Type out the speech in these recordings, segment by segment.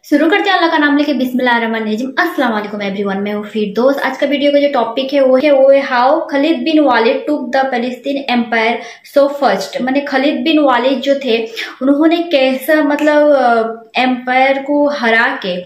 शुरू करते हैं अल्लाह का नाम लेके बिस्मिल्लाहिर्रहमानिर्रहीम। अस्सलाम वालेकुम एवरीवन, मैं हूँ फिरदौस। आज का वीडियो का जो टॉपिक है वो है how Khalid bin Walid took the Palestine empire so first. मैंने खालिद बिन वालिद जो थे उन्होंने कैसा एम्पायर को हरा के,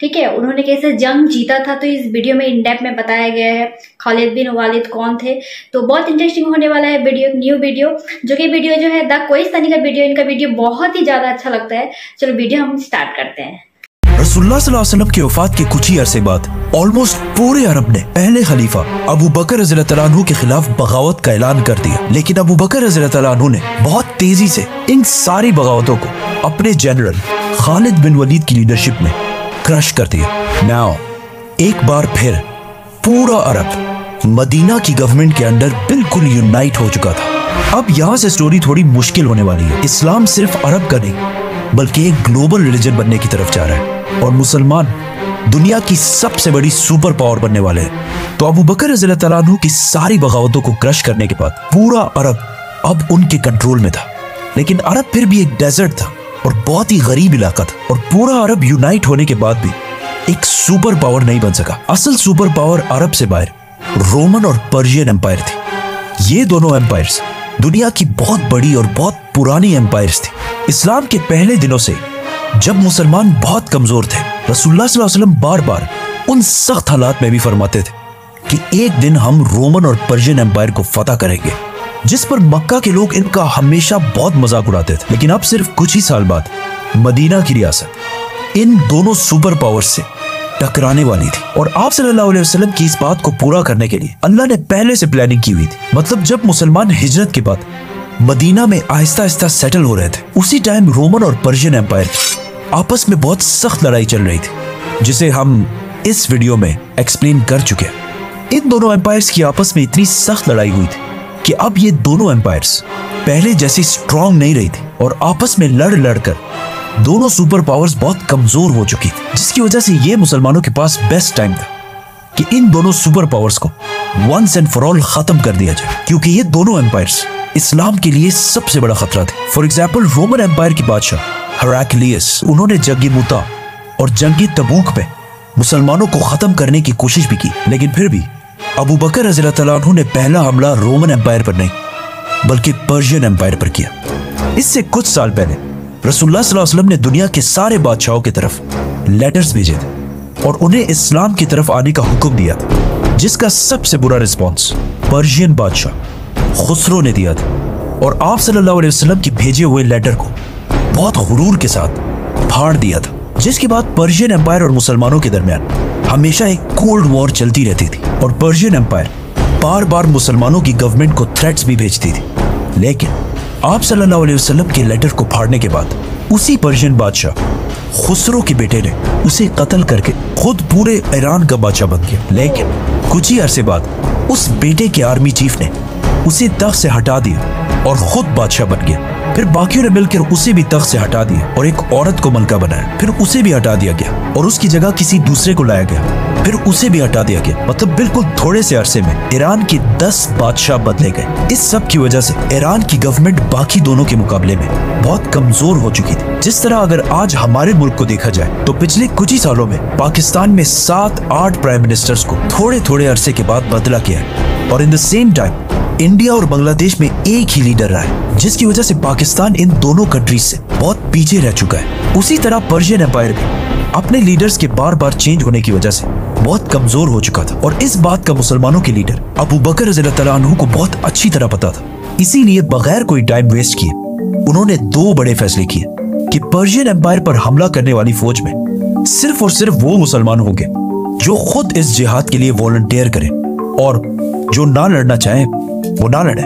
ठीक है, उन्होंने कैसे जंग जीता था। तो इस वीडियो में इन डेप्थ में बताया गया है खालिद बिन वालिद कौन थे। तो बहुत इंटरेस्टिंग होने वाला है वीडियो, न्यू वीडियो। जो कि वीडियो जो है द कोहिस्तानी का वीडियो, इनका वीडियो बहुत ही ज्यादा अच्छा लगता है। चलो वीडियो हम स्टार्ट करते हैं। रसूलुल्लाह सल्लल्लाहु अलैहि वसल्लम की वफात के कुछ ही अरसे बाद ऑलमोस्ट पूरे अरब ने पहले खलीफा अबू बकर रज़ियल्लाहु तआला अन्हु के खिलाफ बगावत का ऐलान कर दिया। लेकिन अबू बकर रज़ियल्लाहु तआला अन्हु ने बहुत तेजी से इन सारी बगावतों को अपने जनरल खालिद बिन वलीद की लीडरशिप में क्रश कर दिया। नाउ एक बार फिर पूरा अरब मदीना की गवर्नमेंट के अंडर बिल्कुल यूनाइट हो चुका था। अब यहाँ से स्टोरी थोड़ी मुश्किल होने वाली है। इस्लाम सिर्फ अरब का नहीं बल्कि एक ग्लोबल रिलीजन बनने की तरफ जा रहा है और मुसलमान दुनिया की सबसे बड़ी सुपर पावर बनने वाले हैं। तो अबू बकर रज़ियल्लाहु तआला अन्हु की सारी बगावतों को क्रश करने के बाद पूरा अरब अब उनके कंट्रोल में था। लेकिन अरब फिर भी एक डेजर्ट था और बहुत ही गरीब इलाका था, और पूरा अरब यूनाइट होने के बाद भी एक सुपर पावर नहीं बन सका। असल सुपर पावर अरब से बाहर रोमन और पर्शियन एम्पायर थी। ये दोनों एम्पायर्स दुनिया की बहुत बड़ी और बहुत पुरानी एम्पायर्स थी। इस्लाम के पहले दिनों से जब मुसलमान बहुत कमजोर थे, रसूलुल्लाह सल्लल्लाहु अलैहि वसल्लम बार बार उन सख्त हालात में भी फरमाते थे कि एक दिन हम रोमन और पर्शियन एम्पायर को फतह करेंगे, जिस पर मक्का के लोग इनका हमेशा बहुत मजाक उड़ाते थे। लेकिन अब सिर्फ कुछ ही साल बाद मदीना की रियासत इन दोनों सुपर पावर्स से टकराने वाली थी, और आप सल्लल्लाहु अलैहि वसल्लम की इस बात को पूरा करने के लिए अल्लाह ने पहले से प्लानिंग की हुई थी। मतलब जब मुसलमान हिजरत के बाद मदीना में आहिस्ता आहिस्ता सेटल हो रहे थे, उसी टाइम रोमन और पर्शियन एम्पायर आपस में बहुत सख्त लड़ाई चल रही थी, जिसे हम इस वीडियो में एक्सप्लेन कर चुके हैं। इन दोनों एम्पायर्स की आपस में इतनी सख्त लड़ाई हुई थी कि अब ये दोनों एम्पायर्स पहले जैसी स्ट्रांग नहीं रही थी, और आपस में लड़ लड़कर दोनों सुपर पावर्स बहुत कमजोर हो चुकी थी, जिसकी वजह से ये मुसलमानों के पास बेस्ट टाइम था कि इन दोनों सुपर पावर्स को वंस एंड फॉर ऑल खत्म कर दिया जाए, क्योंकि ये दोनों एम्पायर्स इस्लाम के लिए सबसे बड़ा खतरा थे। फॉर एग्जाम्पल रोमन एम्पायर की बादशाह हेराक्लियस, उन्होंने जंगी मुता और जंगी तबूक पे मुसलमानों को खत्म करने की कोशिश भी की। लेकिन फिर भी अबू बकर रज़ियल्लाहु तआला अन्हु ने पहला हमला रोमन एम्पायर पर नहीं बल्कि पर्शियन एम्पायर पर किया। इससे कुछ साल पहले रसूलुल्लाह सल्लल्लाहु अलैहि वसल्लम ने दुनिया के सारे बादशाहों की तरफ लेटर्स भेजे थे और उन्हें इस्लाम की तरफ आने का हुक्म दिया था, जिसका सबसे बुरा रिस्पॉन्स पर्शियन बादशाह खुसरो ने दिया था। और आप सल्लल्लाहु अलैहि वसल्लम की भेजे हुए लेटर को बहुत गुरूर के साथ फाड़ दिया था, जिसके बाद पर्शियन एम्पायर और मुसलमानों के दरमियान हमेशा एक कोल्ड वॉर चलती रहती थी, और पर्शियन एम्पायर बार बार मुसलमानों की गवर्नमेंट को थ्रेट्स भी भेजती थी। लेकिन आप सल्लल्लाहु अलैहि वसल्लम के लेटर को फाड़ने के बाद उसी पर्शियन बादशाह खुसरो के बेटे ने उसे कत्ल करके खुद पूरे ईरान का बादशाह बन गया। लेकिन कुछ ही अरसे बाद उस बेटे के आर्मी चीफ ने उसे तख्त से हटा दिया और खुद बादशाह बन गया। फिर बाकियों ने मिलकर उसे भी तख्त से हटा दिया और एक औरत को मलका बनाया। फिर उसे भी हटा दिया गया और उसकी जगह किसी दूसरे को लाया गया। फिर उसे भी हटा दिया गया। मतलब बिल्कुल थोड़े से अरसे में ईरान के 10 बादशाह बदले गए। इस सब की वजह से ईरान की गवर्नमेंट बाकी दोनों के मुकाबले में बहुत कमजोर हो चुकी थी। जिस तरह अगर आज हमारे मुल्क को देखा जाए तो पिछले कुछ ही सालों में पाकिस्तान में 7-8 प्राइम मिनिस्टर्स को थोड़े थोड़े अरसे के बाद बदला गया है, और in the same time India और बांग्लादेश में एक ही लीडर रहा है, जिसकी वजह से पाकिस्तान इन दोनों कंट्रीज से बहुत पीछे रह चुका है। उसी तरह पर्शियन एम्पायर भी अपने लीडर्स के बार बार चेंज होने की वजह से बहुत कमजोर हो चुका था, और इस बात का मुसलमानों के लीडर अबू बकर रज़ियल्लाहु तआला अन्हु को बहुत अच्छी तरह पता था। इसीलिए बगैर कोई टाइम वेस्ट किए उन्होंने 2 बड़े फैसले किए कि पर्शियन एम्पायर पर हमला करने वाली फौज में सिर्फ और सिर्फ वो मुसलमान होंगे जो खुद इस जिहाद के लिए वॉलंटियर करें, और जो ना लड़ना चाहे वो ना लड़े।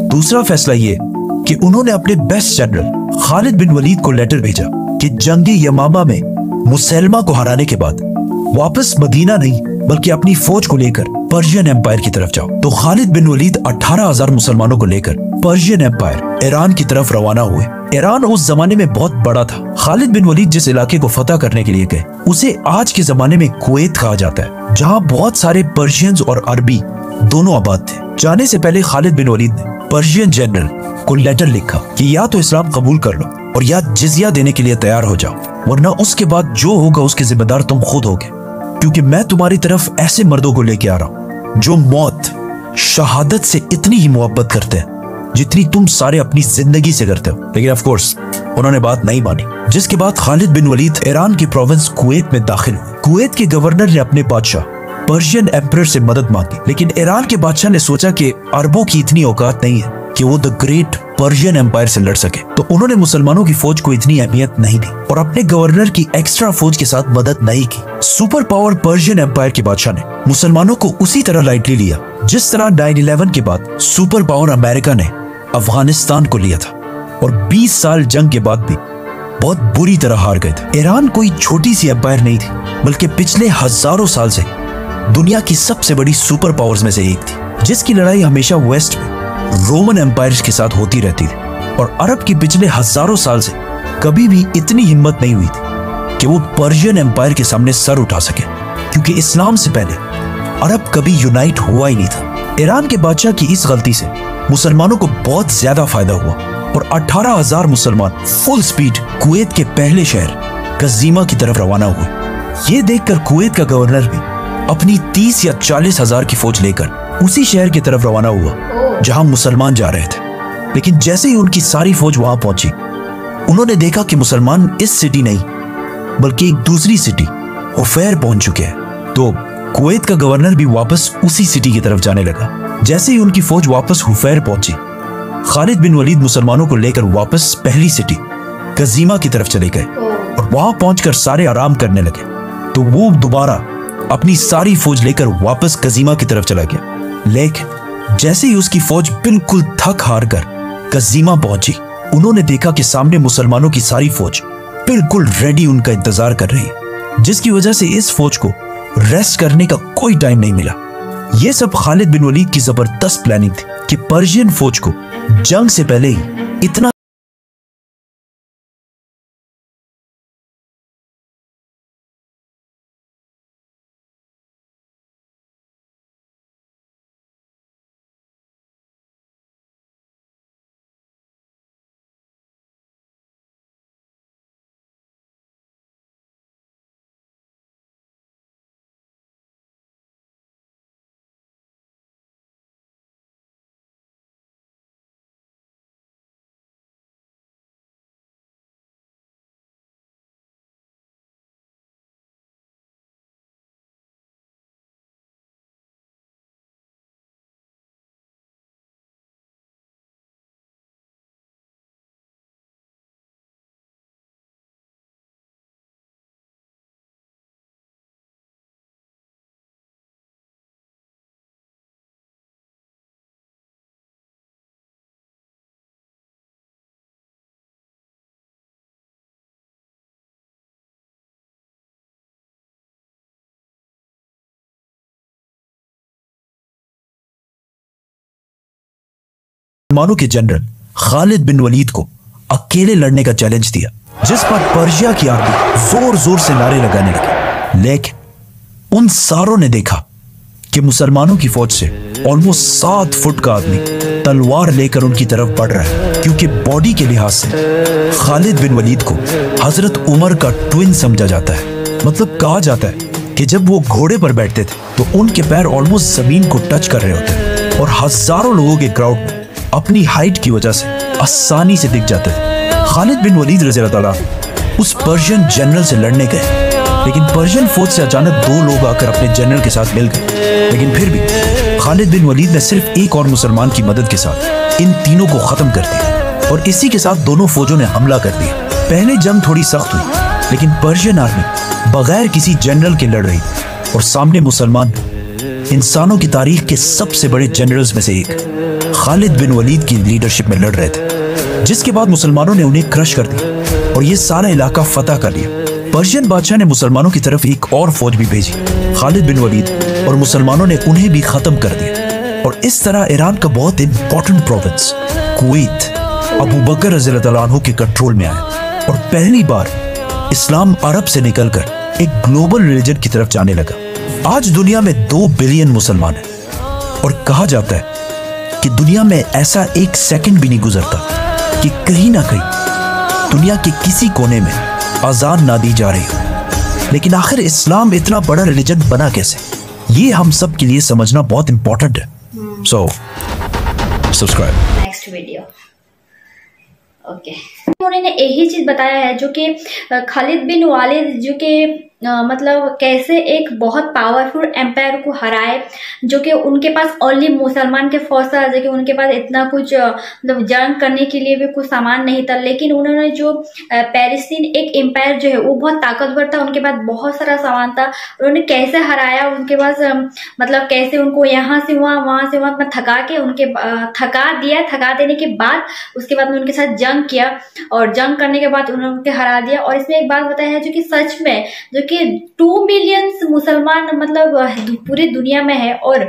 दूसरा फैसला ये कि उन्होंने अपने बेस्ट जनरल खालिद बिन वलीद को लेटर भेजा कि जंगी यमामा में मुसलमा को हराने के बाद वापस मदीना नहीं बल्कि अपनी फौज को लेकर पर्शियन एम्पायर की तरफ जाओ। तो खालिद बिन वलीद 18,000 मुसलमानों को लेकर पर्शियन एम्पायर ईरान की तरफ रवाना हुए। ईरान उस जमाने में बहुत बड़ा था। खालिद बिन वलीद जिस इलाके को फतह करने के लिए गए उसे आज के जमाने में कुवैत कहा जाता है, जहाँ बहुत सारे पर्शियंस और अरबी दोनों आबाद थे। जाने से पहले खालिद बिन वलीद ने पर्शियन जनरल को लेटर लिखा कि या तो इस्लाम कबूल कर लो और या जिजिया देने के लिए तैयार हो जाओ, वरना उसके बाद जो होगा उसके जिम्मेदार तुम खुद होगे। क्योंकि मैं तुम्हारी तरफ ऐसे मर्दों को लेके आ रहा हूं जो मौत, शहादत से इतनी ही मोहब्बत करते हैं जितनी तुम सारे अपनी जिंदगी से करते हो। लेकिन ऑफ कोर्स उन्होंने बात नहीं मानी, जिसके बाद खालिद बिन वलीद ईरान की प्रोविंस कुवैत में दाखिल हुए। कुवैत के गवर्नर ने अपने बादशाह पर्शियन एम्परर से मदद मांगी, लेकिन ईरान के बादशाह ने सोचा कि अरबों की इतनी औकात नहीं है कि वो द ग्रेट पर्शियन एम्पायर से लड़ सके, तो उन्होंने मुसलमानों की फौज को इतनी अहमियत नहीं दी और अपने गवर्नर की एक्स्ट्रा फौज के साथ मदद नहीं की। सुपर पावर पर्शियन एम्पायर के बादशाह ने मुसलमानों को उसी तरह लाइटली लिया जिस तरह 9/11 के बाद सुपर पावर अमेरिका ने अफगानिस्तान को लिया था, और 20 साल जंग के बाद भी बहुत बुरी तरह हार गए थे। ईरान कोई छोटी सी एम्पायर नहीं थी, बल्कि पिछले हजारों साल से दुनिया की सबसे बड़ी सुपर पावर्स में से एक थी, जिसकी लड़ाई हमेशा वेस्ट में रोमन एम्पायर्स के साथ होती रहती थी। और अरब की पिछले हजारों साल से कभी भी इतनी हिम्मत नहीं हुई थी कि वो पर्शियन एम्पायर के सामने सर उठा सके, क्योंकि इस्लाम से पहले अरब कभी यूनाइट हुआ ही नहीं था। ईरान के बादशाह की इस गलती से मुसलमानों को बहुत ज्यादा फायदा हुआ और 18,000 मुसलमान फुल स्पीड कुवैत के पहले शहर कज़ीमा की तरफ रवाना हुए। ये देखकर कुवैत का गवर्नर भी अपनी 30 या 40 हजार की फौज लेकर उसी शहर की तरफ रवाना हुआ जहां मुसलमान जा रहे थे। लेकिन जैसे ही उनकी सारी फौज वहां पहुंची, उन्होंने देखा कि मुसलमान इस सिटी नहीं बल्कि एक दूसरी सिटी हुफैर पहुंच चुके हैं। तो कुवैत का गवर्नर भी वापस उसी सिटी की तरफ जाने लगा। जैसे ही उनकी फौज वापस हुफैर पहुंची, खालिद बिन वलीद मुसलमानों को लेकर वापस पहली सिटी कज़ीमा की तरफ चले गए और वहां पहुंचकर सारे आराम करने लगे। तो वो दोबारा अपनी सारी फौज लेकर वापस कज़ीमा की तरफ चला गया। लेकिन जैसे ही उसकी फौज बिल्कुल थक हार कर कज़ीमा पहुंची, उन्होंने देखा कि सामने मुसलमानों की सारी फौज बिल्कुल रेडी उनका इंतजार कर रही है, जिसकी वजह से इस फौज को रेस्ट करने का कोई टाइम नहीं मिला। यह सब खालिद बिन वलीद की जबरदस्त प्लानिंग थी कि पर्शियन फौज को जंग से पहले ही इतना मुसलमानों के जनरल खालिद बिन वलीद को अकेले लड़ने का चैलेंज दिया, जिस पर पर्शिया की आर्मी जोर जोर से नारे लगाने लगी। लेकिन उन सारों ने देखा कि मुसलमानों की फौज से ऑलमोस्ट 7 फुट का आदमी तलवार लेकर उनकी तरफ बढ़ रहा है, क्योंकि बॉडी के लिहाज से खालिद बिन वलीद को हजरत उमर का ट्विन समझा जाता है। मतलब कहा जाता है कि जब वो घोड़े पर बैठते थे तो उनके पैर ऑलमोस्ट जमीन को टच कर रहे होते और हजारों लोगों के क्राउड में अपनी हाइट की वजह से आसानी से दिख जाते थे। खालिद बिन वलीद रज़ी अल्लाह तआला उस पर्शियन जनरल से लड़ने गए, लेकिन पर्शियन फौज से अचानक 2 लोग आकर अपने जनरल के साथ मिल गए। लेकिन फिर भी खालिद बिन वलीद ने सिर्फ एक और मुसलमान की मदद के साथ इन तीनों को खत्म कर दिया और इसी के साथ दोनों फौजों ने हमला कर दिया। पहले जंग थोड़ी सख्त हुई, लेकिन पर्शियन आर्मी बगैर किसी जनरल के लड़ रही और सामने मुसलमान इंसानों की तारीख के सबसे बड़े जनरल्स में से एक खालिद बिन वलीद की लीडरशिप में लड़ रहे थे, जिसके बाद मुसलमानों ने उन्हें क्रश कर दिया और ये सारा इलाका फतह कर लिया। पर्शियन बादशाह ने मुसलमानों की तरफ एक और फौज भी भेजी, खालिद बिन वलीद, और मुसलमानों ने उन्हें भी खत्म कर दिया। और इस तरह ईरान का बहुत इंपॉर्टेंट प्रोविंस कुवैत अबू बकर रज़ी अल्लाह अन्हु के कंट्रोल में आया और पहली बार इस्लाम अरब से निकलकर एक ग्लोबल रिलीजन की तरफ जाने लगा। आज दुनिया में 2 बिलियन मुसलमान हैं और कहा जाता है कि दुनिया में ऐसा एक सेकंड भी नहीं गुजरता कि कहीं ना कहीं दुनिया के किसी कोने में अजान ना दी जा रही हो। लेकिन आखिर इस्लाम इतना बड़ा रिलीजन बना कैसे, ये हम सब के लिए समझना बहुत इंपॉर्टेंट है। So subscribe. Next video. Okay, उन्होंने यही चीज बताया है जो कि खालिद बिन वालिद जो कि मतलब कैसे एक बहुत पावरफुल एम्पायर को हराए, जो कि उनके पास ओनली मुसलमान के फौज था, जो कि उनके पास इतना कुछ मतलब जंग करने के लिए भी कुछ सामान नहीं था, लेकिन उन्होंने जो पैलेस्टीन एक एम्पायर जो है वो बहुत ताकतवर था, उनके पास बहुत सारा सामान था, उन्होंने कैसे हराया, उनके पास मतलब कैसे उनको यहाँ से वहां से वहां थका के उनके थका दिया, थका देने के बाद उसके बाद में उनके साथ जंग किया और जंग करने के बाद उन्होंने हरा दिया। और इसमें एक बात बताया है जो कि सच में जो कि 2 मिलियन मुसलमान मतलब पूरी दुनिया में है और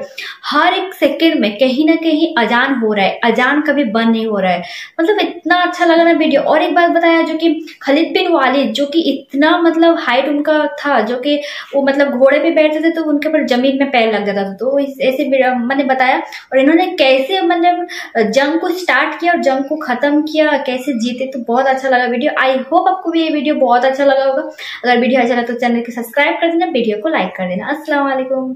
हर एक सेकंड में कहीं ना कहीं अजान हो रहा है, अजान कभी बंद नहीं हो रहा है। मतलब इतना अच्छा लगा ना वीडियो। और एक बात बताया जो कि खालिद बिन वालिद जो कि इतना मतलब हाइट उनका था, जो कि वो मतलब घोड़े पे बैठते थे तो उनके ऊपर जमीन में पैर लग जाता था, तो ऐसे मैंने बताया। और इन्होंने कैसे मतलब जंग को स्टार्ट किया और जंग को खत्म किया, कैसे जीते, तो बहुत अच्छा लगा वीडियो। आई होप आपको भी ये वीडियो बहुत अच्छा लगा होगा। अगर वीडियो अच्छा लगा तो चैनल को सब्सक्राइब कर देना, वीडियो को लाइक कर देना। अस्सलाम वालेकुम।